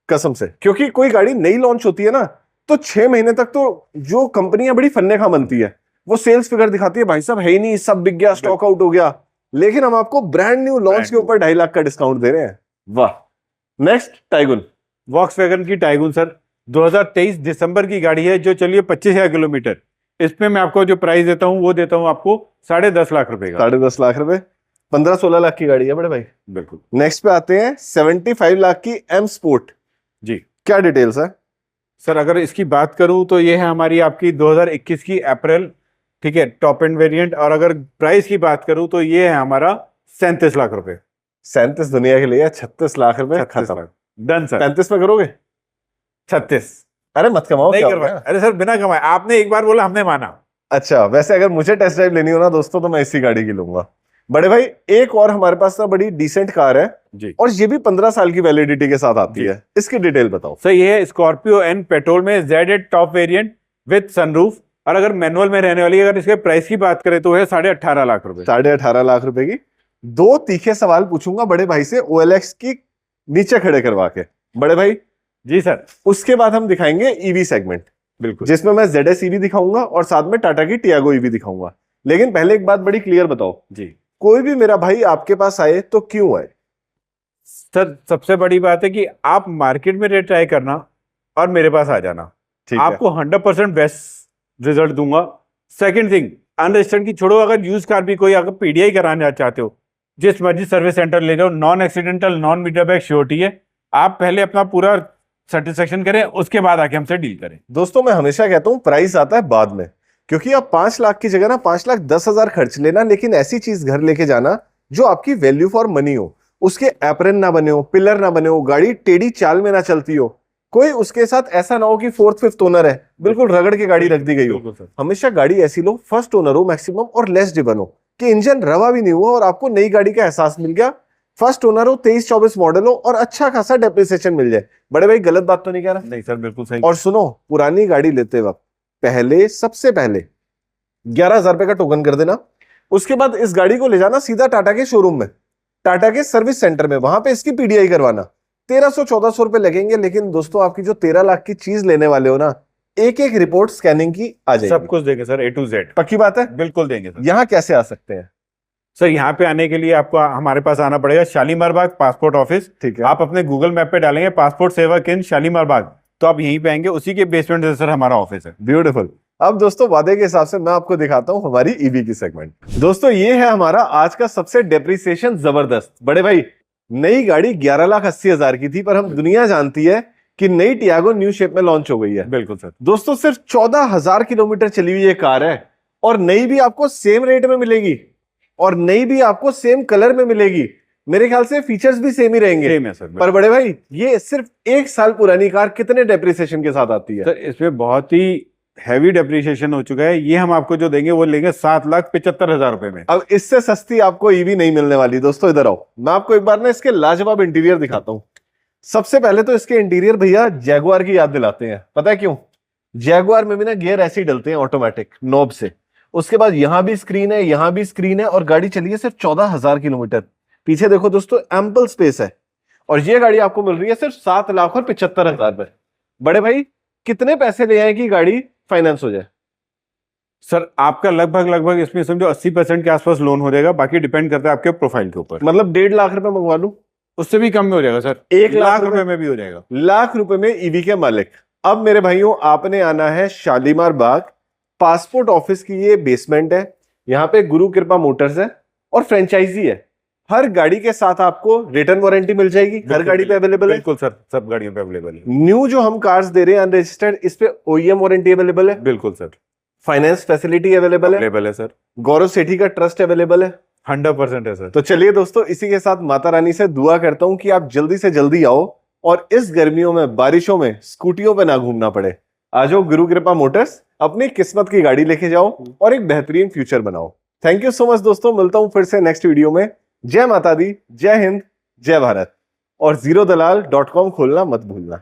S1: कसम से, क्योंकि कोई गाड़ी नई लॉन्च होती है ना तो 6 महीने तक तो जो कंपनियां बड़ी फन्ने खा बनती है, वो सेल्स फिगर दिखाती है भाई साहब है ही नहीं, सब बिक गया, स्टॉक आउट हो गया, लेकिन हम आपको ब्रांड न्यू लॉन्च के ऊपर 2.5 लाख का डिस्काउंट दे रहे हैं। वाह। नेक्स्ट टाइगुन,
S2: वॉक्सवैगन की टाइगुन सर 2023 दिसंबर की गाड़ी है जो चलिए 25,000 किलोमीटर। इसमें मैं आपको जो प्राइस देता हूँ वो देता हूँ आपको 10.5 लाख रुपए का।
S1: 10.5 लाख रुपए, 15-16 लाख की गाड़ी है बड़े भाई।
S2: बिल्कुल।
S1: नेक्स्ट पे आते हैं 75 लाख की एम स्पोर्ट।
S2: जी
S1: क्या डिटेल्स है
S2: सर, अगर इसकी बात करूं तो ये है हमारी आपकी 2021 की अप्रैल, ठीक है, टॉप एंड वेरिएंट। और अगर प्राइस की बात करूं तो ये है हमारा 37 लाख रुपए।
S1: 37 दुनिया के लिए, 36 लाख रुपए
S2: 36
S1: खत्म।
S2: Lakh done sir.
S1: 35 में करोगे?
S2: 36
S1: अरे मत कमाओ,
S2: नहीं
S1: क्या हो
S2: करवाया।
S1: गया?
S2: अरे सर बिना कमाए, आपने एक बार बोला हमने माना।
S1: अच्छा, वैसे अगर मुझे टेस्ट ड्राइव लेनी हो ना दोस्तों तो मैं इसी गाड़ी की लूंगा। बड़े भाई एक और हमारे पास ना बड़ी डिसेंट कार है
S2: जी,
S1: और ये भी 15 साल की वैलिडिटी के साथ आती
S2: जी।
S1: है, इसकी डिटेल बताओ।
S2: सर ये है स्कॉर्पियो एन पेट्रोल में Z8 top variant with sunroof. और अगर मैनुअल में रहने वाली, अगर इसके प्राइस की बात करें तो है 18.5 लाख रुपए।
S1: 18.5 लाख रुपए की। दो तीखे सवाल पूछूंगा बड़े भाई से OLX की नीचे खड़े करवा के। बड़े भाई
S2: जी सर।
S1: उसके बाद हम दिखाएंगे ईवी सेगमेंट,
S2: बिल्कुल
S1: जिसमें मैं ZS EV दिखाऊंगा और साथ में टाटा की टियागो EV दिखाऊंगा। लेकिन पहले एक बात बड़ी क्लियर बताओ,
S2: जी
S1: कोई भी मेरा भाई आपके पास आए तो क्यों आए?
S2: सर, सबसे बड़ी बात है कि आप मार्केट में रेट ट्राई करना और मेरे पास आ जाना,
S1: ठीक है,
S2: आपको 100% बेस्ट रिजल्ट दूंगा। सेकंड थिंग, अनरजिस्टर्ड की छोड़ो, अगर यूज कार भी कोई अगर PDI कराना चाहते हो, जिस मर्जी सर्विस सेंटर ले जाओ, non accidental non meter bag surety है। आप पहले अपना पूरा सेटिस्फेक्शन करें, उसके बाद आके हमसे डील करें।
S1: दोस्तों मैं हमेशा कहता हूं प्राइस आता है बाद में, क्योंकि आप 5 लाख की जगह ना 5,10,000 खर्च लेना, लेकिन ऐसी चीज घर लेके जाना जो आपकी वैल्यू फॉर मनी हो, उसके एप्रन ना बने हो, पिलर ना बने हो, गाड़ी टेढ़ी चाल में ना चलती हो, कोई उसके साथ ऐसा ना हो कि 4th 5th ओनर है बिल्कुल रगड़ के गाड़ी रख दी गई हो।
S2: बिल्कुल सर।
S1: हमेशा गाड़ी ऐसी लो, फर्स्ट ओनर हो मैक्सिमम और लेस ड्रिवन हो, कि इंजन रवा भी नहीं हुआ और आपको नई गाड़ी का एहसास मिल गया। फर्स्ट ओनर हो, 23-24 मॉडल हो और अच्छा खासा डेप्रिसिएशन मिल जाए। बड़े भाई गलत बात तो नहीं कह रहा?
S2: नहीं सर, बिल्कुल सही।
S1: और सुनो, पुरानी गाड़ी लेते वक्त पहले सबसे पहले 11,000 रुपए का टोकन कर देना, उसके बाद इस गाड़ी को ले जाना सीधा टाटा के शोरूम में, टाटा के सर्विस सेंटर में, वहां पे इसकी PDI करवाना। 1,300-1,400 रुपए लगेंगे, लेकिन दोस्तों आपकी जो 13 लाख की चीज लेने वाले हो ना, एक एक रिपोर्ट स्कैनिंग की आ जाएगी।
S2: सब कुछ देंगे सर, A to Z।
S1: पक्की बात है?
S2: बिल्कुल देंगे सर।
S1: यहां कैसे आ सकते हैं?
S2: सर यहाँ पे आने के लिए आपको हमारे पास आना पड़ेगा, शालीमार बाग पासपोर्ट ऑफिस।
S1: ठीक है,
S2: आप अपने गूगल मैप पे डालेंगे पासपोर्ट सेवा केंद्र शालीमार बाग, तो आप यहीं पे आएंगे, उसी के बेसमेंट से सर हमारा ऑफिस है।
S1: ब्यूटीफुल। अब दोस्तों वादे के हिसाब से मैं आपको दिखाता हूं हमारी ईवी की सेगमेंट। दोस्तों ये है हमारा आज का सबसे डेप्रिसिएशन जबरदस्त। बड़े भाई नई गाड़ी 11,80,000 की थी, पर हम दुनिया जानती है कि नई टियागो न्यू शेप में लॉन्च हो गई है।
S2: बिल्कुल सर।
S1: दोस्तों सिर्फ 14,000 किलोमीटर चली हुई ये कार है और नई भी आपको सेम रेट में मिलेगी और नई भी आपको सेम कलर में मिलेगी। मेरे ख्याल से फीचर्स भी सेम ही रहेंगे।
S2: सेम है सर।
S1: पर बड़े भाई ये सिर्फ 1 साल पुरानी कार कितने डेप्रिसिएशन के साथ आती है?
S2: सर इसमें बहुत ही हैवी डेप्रिसिएशन हो चुका है। ये हम आपको जो देंगे वो लेंगे 7,75,000 रुपए में।
S1: अब इससे सस्ती आपको ईवी नहीं मिलने वाली। दोस्तों इधर आओ, मैं आपको एक बार ना इसके लाजवाब इंटीरियर दिखाता हूं। सबसे पहले तो इसके इंटीरियर भैया जैगुआर की याद दिलाते हैं। पता है क्यों? जैगुआर में भी ना गियर ऐसे ही डलते हैं ऑटोमेटिक नॉब से। उसके बाद यहां भी स्क्रीन है, यहां भी स्क्रीन है और गाड़ी चली है सिर्फ 14,000 किलोमीटर। पीछे देखो दोस्तों, एम्पल स्पेस है और ये गाड़ी आपको मिल रही है सिर्फ 7,75,000 में। बड़े भाई कितने पैसे ले आए कि गाड़ी फाइनेंस हो जाए?
S2: सर आपका लगभग इसमें समझो 80% के आसपास लोन हो जाएगा, बाकी डिपेंड करता है आपके प्रोफाइल के ऊपर।
S1: मतलब 1.5 लाख रुपए मंगवा लूं?
S2: उससे भी कम में हो जाएगा सर,
S1: 1
S2: लाख रुपए में भी हो जाएगा।
S1: लाख रुपए में ईवी के मालिक। अब मेरे भाइयों आपने आना है शालीमार बाग, पासपोर्ट ऑफिस की ये बेसमेंट है, यहाँ पे गुरु कृपा मोटर्स है और फ्रेंचाइजी है। हर गाड़ी के साथ आपको रिटर्न वारंटी मिल जाएगी, हर गाड़ी पे अवेलेबल है।
S2: बिल्कुल सर, सब गाड़ियों पे अवेलेबल है।
S1: न्यू जो हम कार्स दे रहे हैं अनरजिस्टर्ड, इस पे ओईएम वारंटी अवेलेबल है,
S2: बिल्कुल सर,
S1: फाइनेंस फैसिलिटी अवेलेबल है,
S2: अवेलेबल है सर,
S1: गौरव सेठी का ट्रस्ट अवेलेबल है।
S2: 100% है सर।
S1: तो चलिए दोस्तों, इसी के साथ माता रानी से दुआ करता हूं कि आप जल्दी से जल्दी आओ और इस गर्मियों में बारिशों में स्कूटियों पे ना घूमना पड़े। आ जाओ गुरु कृपा मोटर्स, अपनी किस्मत की गाड़ी लेके जाओ और एक बेहतरीन फ्यूचर बनाओ। थैंक यू सो मच दोस्तों, मिलता हूं फिर से नेक्स्ट वीडियो में। जय माता दी, जय हिंद, जय भारत। और zerodalal.com खोलना मत भूलना।